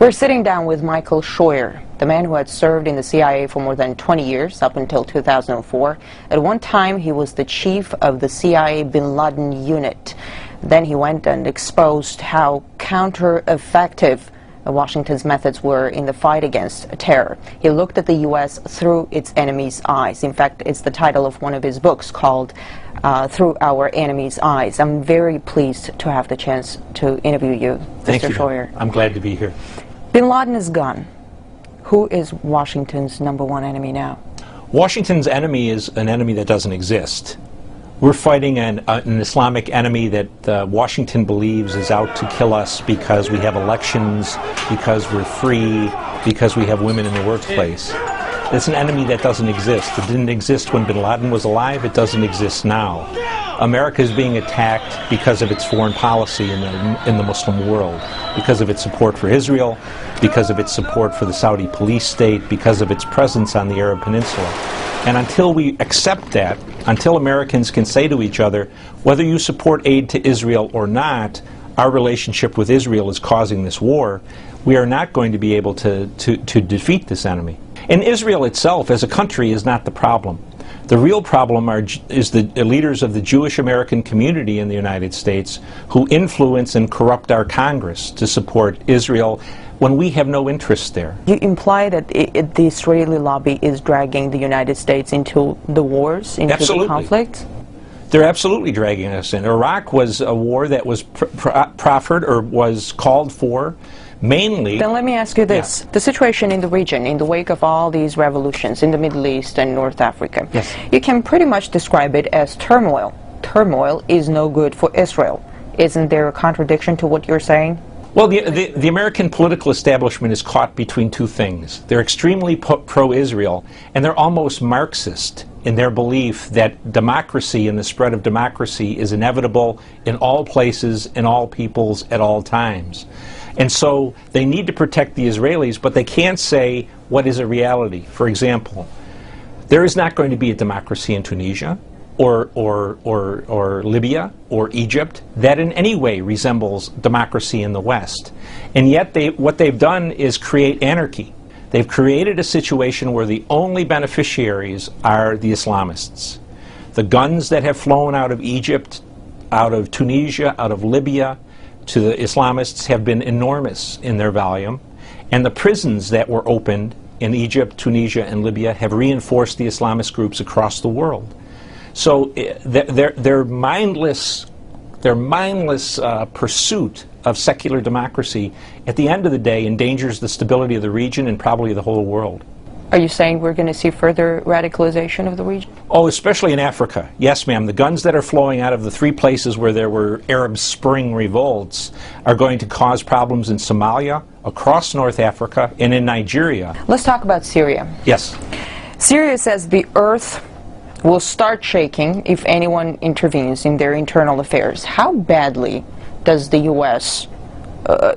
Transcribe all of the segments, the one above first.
We're sitting down with Michael Scheuer, the man who had served in the CIA for more than 20 years, up until 2004. At one time, he was the chief of the CIA bin Laden unit. Then he went and exposed how counter-effective Washington's methods were in the fight against terror. He looked at the U.S. through its enemy's eyes. In fact, it's the title of one of his books called Through Our Enemy's Eyes. I'm very pleased to have the chance to interview you, Thank Mr. you. Scheuer. I'm glad to be here. Bin Laden is gone. Who is Washington's #1 enemy now? Washington's enemy is an enemy that doesn't exist. We're fighting an Islamic enemy that Washington believes is out to kill us because we have elections, because we're free, because we have women in the workplace. It's an enemy that doesn't exist. It didn't exist when bin Laden was alive. It doesn't exist now. America is being attacked because of its foreign policy in the Muslim world, because of its support for Israel, because of its support for the Saudi police state, because of its presence on the Arab Peninsula. And until we accept that, until Americans can say to each other, whether you support aid to Israel or not, our relationship with Israel is causing this war, we are not going to be able to defeat this enemy. And Israel itself as a country is not the problem. The real problem is the leaders of the Jewish American community in the United States who influence and corrupt our Congress to support Israel when we have no interest there. You imply that the Israeli lobby is dragging the United States into the wars, into the conflict? They're absolutely dragging us in. Iraq was a war that was proffered or was called for mainly... Then let me ask you this. Yeah. The situation in the region, in the wake of all these revolutions in the Middle East and North Africa, yes, you can pretty much describe it as turmoil. Turmoil is no good for Israel. Isn't there a contradiction to what you're saying? Well, the American political establishment is caught between two things. They're extremely pro-Israel, and they're almost Marxist in their belief that democracy and the spread of democracy is inevitable in all places, in all peoples, at all times. And so they need to protect the Israelis, but they can't say what is a reality. For example, there is not going to be a democracy in Tunisia, or Libya or Egypt that in any way resembles democracy in the West. And yet what they've done is create anarchy. They've created a situation where the only beneficiaries are the Islamists. The guns that have flown out of Egypt, out of Tunisia, out of Libya to the Islamists have been enormous in their volume. And the prisons that were opened in Egypt, Tunisia, and Libya have reinforced the Islamist groups across the world. So their mindless pursuit of secular democracy, at the end of the day, endangers the stability of the region and probably the whole world. Are you saying we're going to see further radicalization of the region? Oh, especially in Africa. Yes, ma'am. The guns that are flowing out of the three places where there were Arab Spring revolts are going to cause problems in Somalia, across North Africa, and in Nigeria. Let's talk about Syria. Yes. Syria says the earth will start shaking if anyone intervenes in their internal affairs. How badly does the U.S.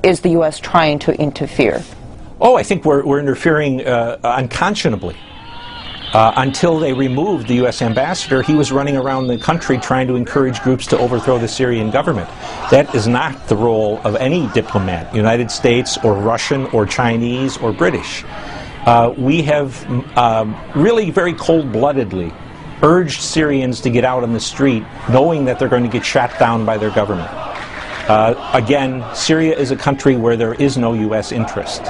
Is the U.S. trying to interfere? Oh, I think we're interfering unconscionably. Until they removed the U.S. ambassador, he was running around the country trying to encourage groups to overthrow the Syrian government. That is not the role of any diplomat, United States or Russian or Chinese or British. We have really very cold-bloodedly urged Syrians to get out on the street knowing that they're going to get shot down by their government. Again, Syria is a country where there is no U.S. interest.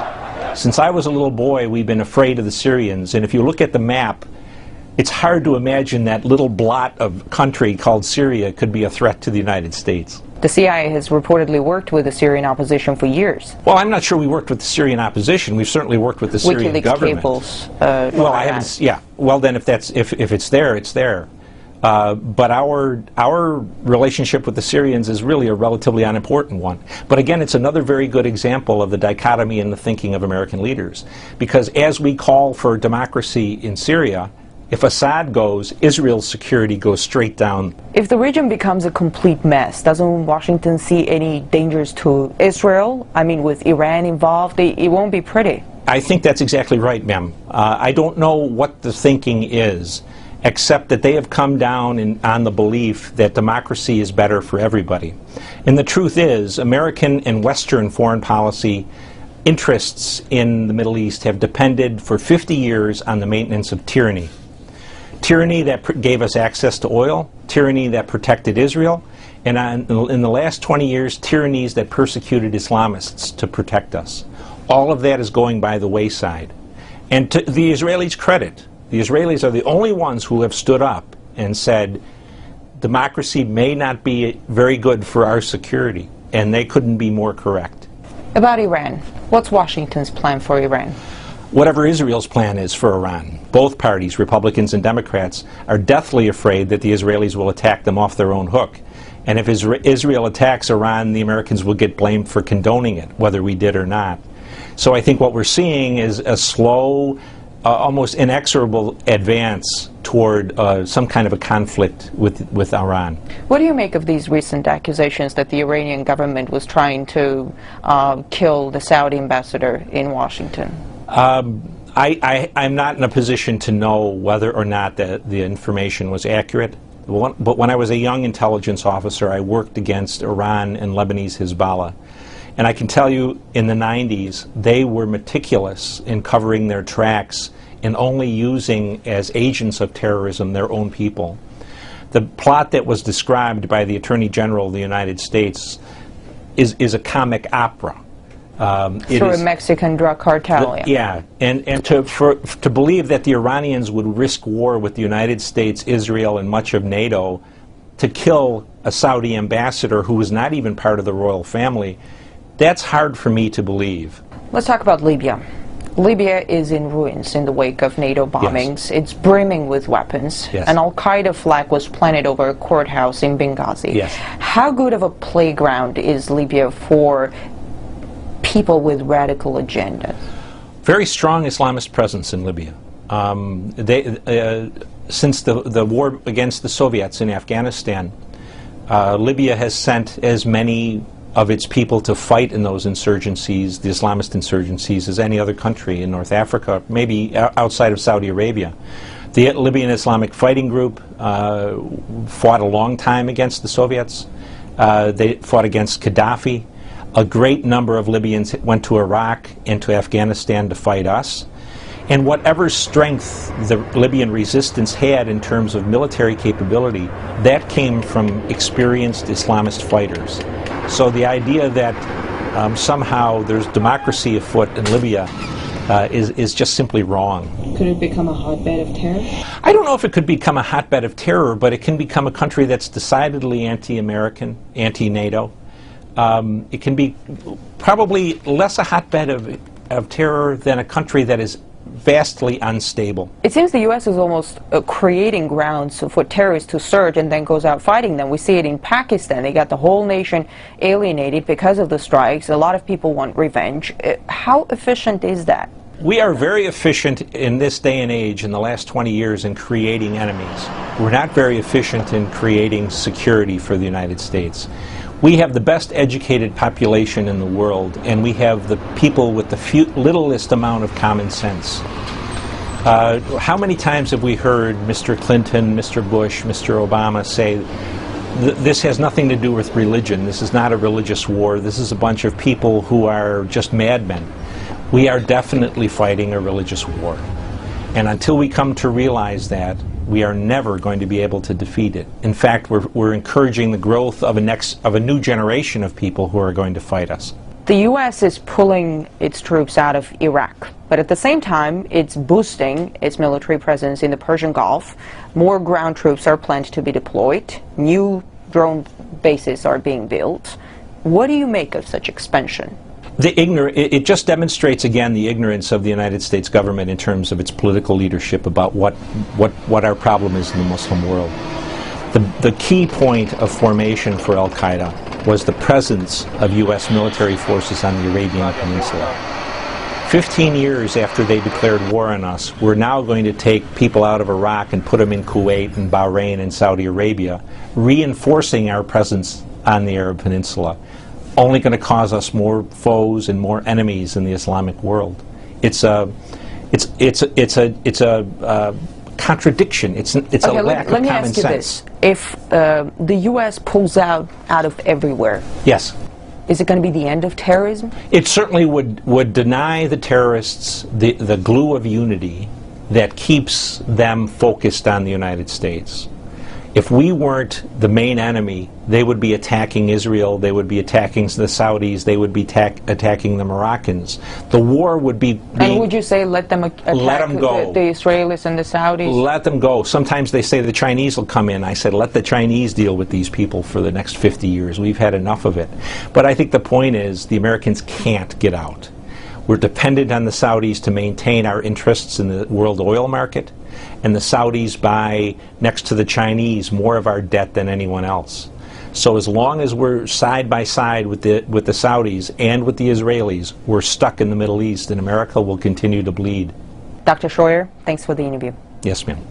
Since I was a little boy, we've been afraid of the Syrians, and if you look at the map, it's hard to imagine that little blot of country called Syria could be a threat to the United States. The CIA has reportedly worked with the Syrian opposition for years. Well, I'm not sure we worked with the Syrian opposition. We've certainly worked with the Syrian WikiLeaks government. Cables, well, I haven't. Yeah. Well, then, if it's there, it's there. But our relationship with the Syrians is really a relatively unimportant one. But again, it's another very good example of the dichotomy in the thinking of American leaders. Because as we call for democracy in Syria, if Assad goes, Israel's security goes straight down. If the region becomes a complete mess, doesn't Washington see any dangers to Israel? I mean, with Iran involved, it won't be pretty. I think that's exactly right, ma'am. I don't know what the thinking is, except that they have come down on the belief that democracy is better for everybody. And the truth is, American and Western foreign policy interests in the Middle East have depended for 50 years on the maintenance of tyranny. Tyranny that gave us access to oil, tyranny that protected Israel, and in the last 20 years, tyrannies that persecuted Islamists to protect us. All of that is going by the wayside. And to the Israelis' credit, the Israelis are the only ones who have stood up and said, democracy may not be very good for our security, and they couldn't be more correct. About Iran, what's Washington's plan for Iran? Whatever Israel's plan is for Iran. Both parties, Republicans and Democrats, are deathly afraid that the Israelis will attack them off their own hook. And if Israel attacks Iran, the Americans will get blamed for condoning it, whether we did or not. So I think what we're seeing is a slow, almost inexorable advance toward some kind of a conflict with Iran. What do you make of these recent accusations that the Iranian government was trying to kill the Saudi ambassador in Washington? I'm not in a position to know whether or not the information was accurate. But when I was a young intelligence officer, I worked against Iran and Lebanese Hezbollah. And I can tell you, in the 90s, they were meticulous in covering their tracks and only using as agents of terrorism their own people. The plot that was described by the Attorney General of the United States is a comic opera. Through a Mexican drug cartel. Yeah, and to believe that the Iranians would risk war with the United States, Israel, and much of NATO to kill a Saudi ambassador who was not even part of the royal family, that's hard for me to believe. Let's talk about Libya. Libya is in ruins in the wake of NATO bombings. Yes. It's brimming with weapons. Yes. An al-Qaeda flag was planted over a courthouse in Benghazi. Yes. How good of a playground is Libya for people with radical agendas? Very strong Islamist presence in Libya. Since the war against the Soviets in Afghanistan, Libya has sent as many of its people to fight in those insurgencies, the Islamist insurgencies, as any other country in North Africa, maybe outside of Saudi Arabia. The Libyan Islamic Fighting Group fought a long time against the Soviets. They fought against Gaddafi. A great number of Libyans went to Iraq and to Afghanistan to fight us. And whatever strength the Libyan resistance had in terms of military capability, that came from experienced Islamist fighters. So the idea that somehow there's democracy afoot in Libya is just simply wrong. Could it become a hotbed of terror? I don't know if it could become a hotbed of terror, but it can become a country that's decidedly anti-American, anti-NATO. It can be probably less a hotbed of terror than a country that is vastly unstable. It seems the U.S. is almost creating grounds for terrorists to surge and then goes out fighting them. We see it in Pakistan. They got the whole nation alienated because of the strikes. A lot of people want revenge. How efficient is that? We are very efficient in this day and age, in the last 20 years, in creating enemies. We're not very efficient in creating security for the United States. We have the best educated population in the world, and we have the people with the littlest amount of common sense. How many times have we heard Mr. Clinton, Mr. Bush, Mr. Obama say, this has nothing to do with religion, this is not a religious war, this is a bunch of people who are just madmen. We are definitely fighting a religious war. And until we come to realize that, we are never going to be able to defeat it. In fact, we're encouraging the growth of a new generation of people who are going to fight us. The U.S. is pulling its troops out of Iraq, but at the same time, it's boosting its military presence in the Persian Gulf. More ground troops are planned to be deployed. New drone bases are being built. What do you make of such expansion? It just demonstrates again the ignorance of the United States government in terms of its political leadership about what our problem is in the Muslim world. The key point of formation for al-Qaeda was the presence of U.S. military forces on the Arabian Peninsula. 15 years after they declared war on us, we're now going to take people out of Iraq and put them in Kuwait and Bahrain and Saudi Arabia, reinforcing our presence on the Arab Peninsula. Only going to cause us more foes and more enemies in the Islamic world. It's a contradiction. It's a lack of common sense. Let me ask you this: if the U.S. pulls out of everywhere, yes, Is it going to be the end of terrorism? It certainly would deny the terrorists the glue of unity that keeps them focused on the United States. If we weren't the main enemy, they would be attacking Israel, they would be attacking the Saudis, they would be attacking the Moroccans. The war would be And would you say let them attack go. The Israelis and the Saudis? Let them go. Sometimes they say the Chinese will come in. I said, let the Chinese deal with these people for the next 50 years. We've had enough of it. But I think the point is the Americans can't get out. We're dependent on the Saudis to maintain our interests in the world oil market, and the Saudis buy, next to the Chinese, more of our debt than anyone else. So as long as we're side by side with the Saudis and with the Israelis, we're stuck in the Middle East, and America will continue to bleed. Dr. Schroyer, thanks for the interview. Yes, ma'am.